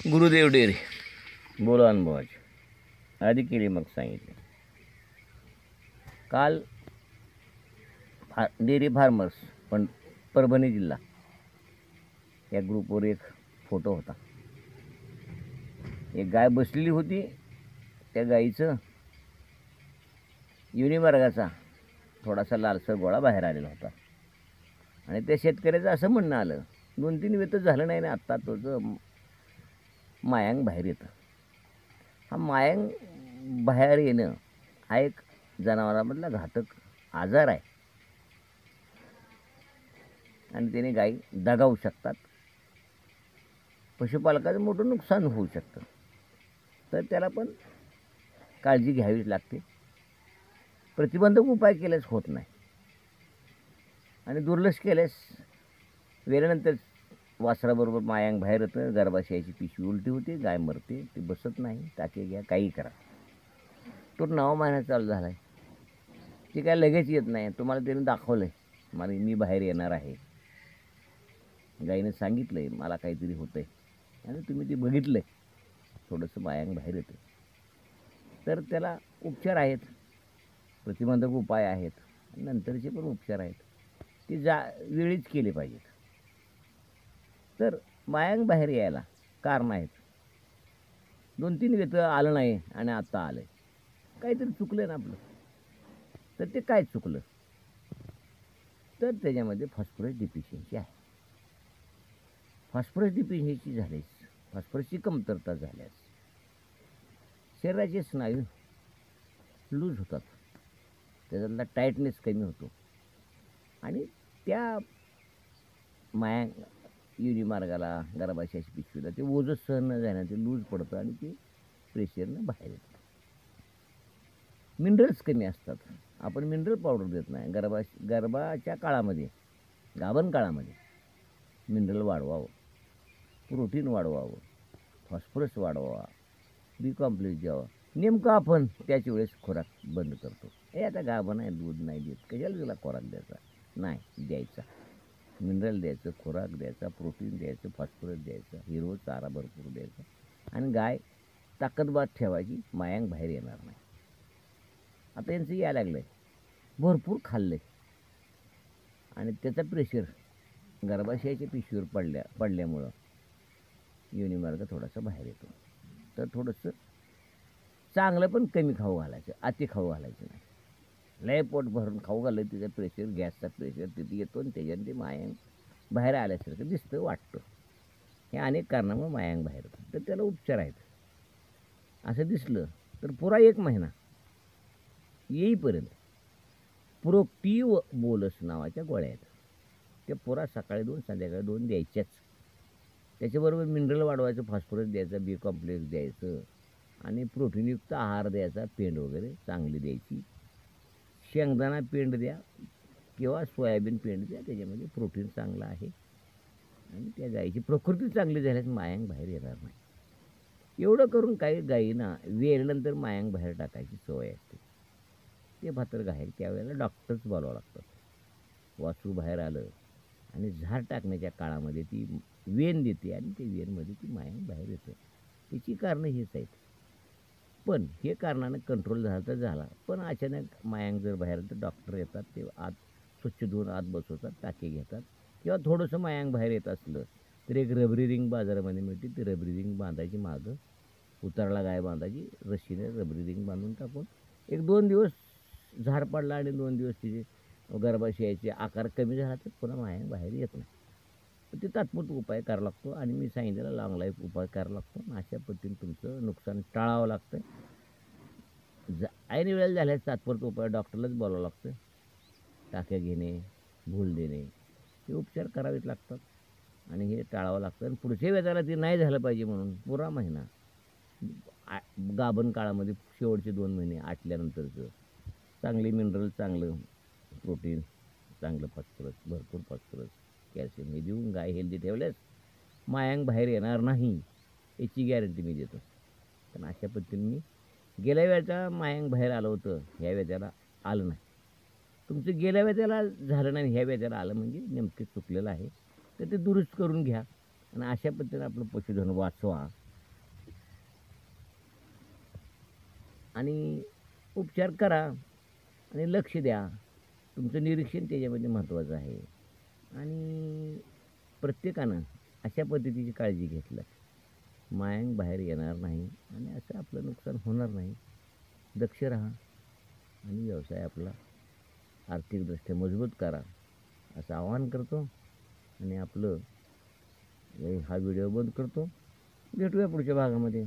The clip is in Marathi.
गुरुदेव डेअरी बोलो अनुभवाचे आधी केली मग सांगितले. काल डेअरी फार्मर्स पण परभणी जिल्हा या ग्रुपवर एक फोटो होता. एक गाय बसलेली होती. त्या गाईचं युनिमार्गाचा थोडासा लालसर गोळा बाहेर आलेला होता आणि त्या शेतकऱ्याचं असं म्हणणं आलं, 2-3 वेतच झालं नाही ना आत्ता तुझं मायांग बाहेर येतं. हा मायांग बाहेर येणं हा एक जनावरांमधला घातक आजार आहे आणि त्याने गायी दगावू शकतात. पशुपालकाचं मोठं नुकसान होऊ शकतं. तर त्याला पण काळजी घ्यावीच लागते. प्रतिबंधक उपाय केल्यास होत नाही आणि दुर्लक्ष केल्यास वेळेनंतर वासराबरोबर मायांग बाहेर येतं, गर्भाशयाची पिशवी उलटी होते, गाय मरते, ती बसत नाही. टाके घ्या, काही करा. तो 9 महिना चालू झाला आहे. ती काय लगेच येत नाही. तुम्हाला त्याने दाखवलं आहे मला मी बाहेर येणार आहे. गाईनं सांगितलं आहे मला काहीतरी होतं आहे आणि तुम्ही ते बघितलं आहे थोडंसं मायांग बाहेर येतं. तर त्याला उपचार आहेत, प्रतिबंधक उपाय आहेत, नंतरचे पण उपचार आहेत. ते वेळीच केले पाहिजेत. तर मायांग बाहेर यायला कारण आहेत. 2-3 वेतं आलं नाही आणि आत्ता आलं आहे. काहीतरी चुकलं ना आपलं. तर ते काय चुकलं तर त्याच्यामध्ये फॉस्फरस डिफिशियन्सी आहे. फॉस्फरस डिफिशियन्सी झाल्यास, फॉस्फरसची कमतरता झाल्यास शरीराचे स्नायू लूज होतात, त्याच्यातला टाईटनेस कमी होतो आणि त्या मायांग युनिमार्गाला, गर्भाशयाच्या पिशवीला ते ओझं सहन न झाल्यानं ते लूज पडतं आणि ते प्रेशरनं बाहेर येतं. मिनरल्स कमी असतात. आपण मिनरल पावडर देत नाही. गर्भाच्या काळामध्ये, गाभण काळामध्ये मिनरल वाढवावं, प्रोटीन वाढवावं, फॉस्फरस वाढवावा, बी कॉम्प्लेक्स द्यावं. नेमकं आपण त्याच वेळेस खोराक बंद करतो. आता गाभण आहे, दूध नाही देत, कशाला तुला खोराक द्यायचा? नाही द्यायचा. मिनरल द्यायचं, खोराक द्यायचा, प्रोटीन द्यायचं, फॉस्फरस द्यायचं, हिरवं चारा भरपूर द्यायचा आणि गाय ताकदवाद ठेवायची. मायांग बाहेर येणार नाही. आता यांचं यायला लागलं आहे, भरपूर खाल्लं आहे आणि त्याचा प्रेशर गर्भाशयाच्या पिशवीवर पडल्यामुळं युनिमार्ग थोडासा बाहेर येतो. तर थोडंसं चांगलं पण कमी खाऊ घालायचं, अति खाऊ घालायचं नाही. लय पोट भरून खाऊ घाललं तिचं प्रेशर, गॅसचा प्रेशर तिथे येतो आणि त्याच्याने ते मायांग बाहेर आल्यासारखं दिसतं, वाटतं. हे अनेक कारणामुळे मायांग बाहेर येतं. तर त्याला उपचार आहेत. असं दिसलं तर पुरा 1 महिना येईपर्यंत प्रोक्टिव बोलस नावाच्या गोळ्या आहेत. त्या पुरा सकाळी 2 संध्याकाळी 2 द्यायच्याच. त्याच्याबरोबर मिनरल वाढवायचं, फॉस्फरस द्यायचं, बी कॉम्प्लेक्स द्यायचं आणि प्रोटीनयुक्त आहार द्यायचा. पेंड वगैरे चांगली द्यायची. शेंगदाणा पेंड द्या किंवा सोयाबीन पेंड द्या, त्याच्यामध्ये प्रोटीन चांगलं आहे आणि त्या गाईची प्रकृती चांगली झाल्यास मायांग बाहेर येणार नाही. एवढं करून काही गायींना वेळेनंतर मायांग बाहेर टाकायची सवय असते. ते भातर गाय त्यावेळेला डॉक्टर्स बोलावं लागतात. वासरू बाहेर आलं आणि झार टाकण्याच्या काळामध्ये ती वेन देते आणि ते वेनमध्ये ती मायांग बाहेर येतं. त्याची कारणं हेच आहेत. पण हे कारणानं कंट्रोल झाला तर झाला, पण अचानक मायांग जर बाहेर तर डॉक्टर येतात. ते आत स्वच्छ धुवून आत बसवतात, टाके घेतात. किंवा थोडंसं मायांग बाहेर येत असलं तर एक रबरी रिंग बाजारामध्ये मिळते. ती रबरी रिंग बांधायची, मागं उतारला गाय बांधायची, रशीने रबरी रिंग बांधून टाकून 1-2 दिवस झार पडला आणि 2 दिवस तिचे गर्भाशयाचे आकार कमी झाला तर पुन्हा मायांग बाहेर येत नाही. तर ते तात्पुरता उपाय करावा लागतो आणि मी सांगितलेला लॉंग लाईफ उपाय करावा लागतो. अशा पद्धतीने तुमचं नुकसान टाळावं लागतं. ऐन वेळेला झाल्यास तात्पुरता उपाय डॉक्टरलाच बोलावं लागतं. टाक्या घेणे, भूल देणे, हे उपचार करावेच लागतात आणि हे टाळावं लागतं. आणि पुढच्या वेळेला ते नाही झालं पाहिजे म्हणून पुरा महिना गाभण काळामध्ये शेवटचे 2 महिने आटल्यानंतरचं चांगले मिनरल, चांगलं प्रोटीन, चांगलं फॉस्फरस, भरपूर फॉस्फरस, कॅल्शियम हे देऊन गाय हेल्दी ठेवल्यास मायांग बाहेर येणार नाही याची गॅरंटी मी देतो. पण अशा पद्धतीने मी गेल्या वेळेचा मायांग बाहेर आलं होतं, ह्या वेळेला आलं नाही. तुमचं गेल्या वेळेला झालं नाही, ह्या वेळेला आलं म्हणजे नेमकं चुकलेलं आहे. तर ते दुरुस्त करून घ्या आणि अशा पद्धतीने आपलं पशुधन वाचवा आणि उपचार करा आणि लक्ष द्या. तुमचं निरीक्षण त्याच्यामध्ये महत्त्वाचं आहे. आणि प्रत्येकानं अशा पद्धतीची काळजी घेतलं, मायांक बाहेर येणार नाही आणि असं आपलं नुकसान होणार नाही. दक्ष राहा आणि व्यवसाय आपला आर्थिकदृष्ट्या मजबूत करा असं आवाहन करतो आणि आपलं हा व्हिडिओ बंद करतो. भेटूया पुढच्या भागामध्ये.